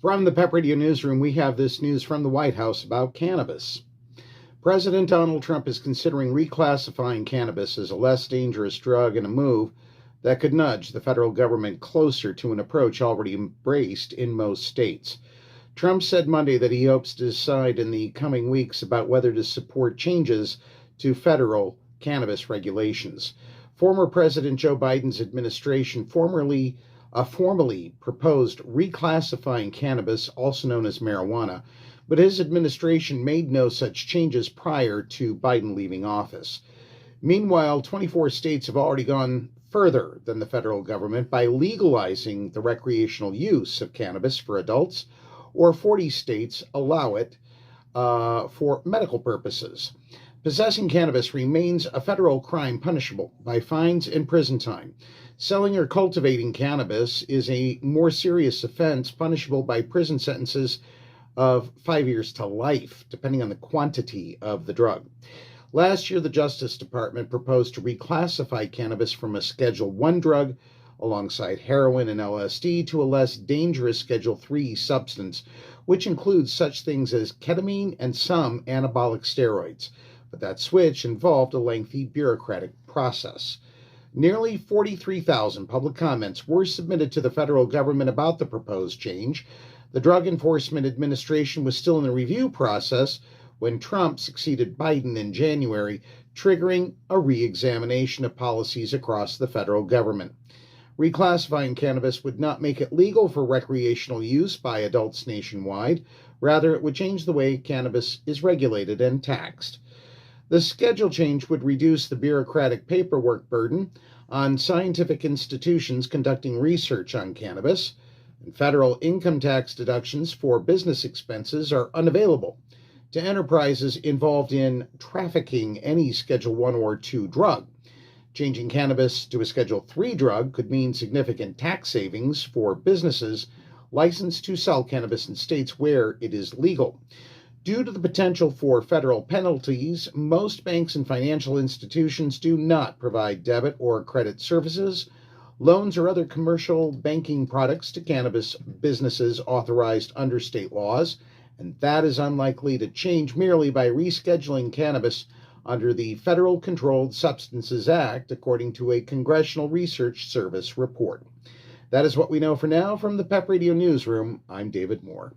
From the PEP Radio Newsroom, we have this news from the White House about cannabis. President Donald Trump is considering reclassifying cannabis as a less dangerous drug in a move that could nudge the federal government closer to an approach already embraced in most states. Trump said Monday that he hopes to decide in the coming weeks about whether to support changes to federal cannabis regulations. Former President Joe Biden's administration formally proposed reclassifying cannabis, also known as marijuana, but his administration made no such changes prior to Biden leaving office. Meanwhile, 24 states have already gone further than the federal government by legalizing the recreational use of cannabis for adults, or 40 states allow it for medical purposes. Possessing cannabis remains a federal crime punishable by fines and prison time. Selling or cultivating cannabis is a more serious offense, punishable by prison sentences of 5 years to life, depending on the quantity of the drug. Last year, the Justice Department proposed to reclassify cannabis from a Schedule I drug, alongside heroin and LSD, to a less dangerous Schedule III substance, which includes such things as ketamine and some anabolic steroids. But that switch involved a lengthy bureaucratic process. Nearly 43,000 public comments were submitted to the federal government about the proposed change. The Drug Enforcement Administration was still in the review process when Trump succeeded Biden in January, triggering a re-examination of policies across the federal government. Reclassifying cannabis would not make it legal for recreational use by adults nationwide. Rather, it would change the way cannabis is regulated and taxed. The schedule change would reduce the bureaucratic paperwork burden on scientific institutions conducting research on cannabis, and federal income tax deductions for business expenses are unavailable to enterprises involved in trafficking any Schedule I or II drug. Changing cannabis to a Schedule III drug could mean significant tax savings for businesses licensed to sell cannabis in states where it is legal. Due to the potential for federal penalties, most banks and financial institutions do not provide debit or credit services, loans, or other commercial banking products to cannabis businesses authorized under state laws, and that is unlikely to change merely by rescheduling cannabis under the Federal Controlled Substances Act, according to a Congressional Research Service report. That is what we know for now. From the PEP Radio Newsroom, I'm David Moore.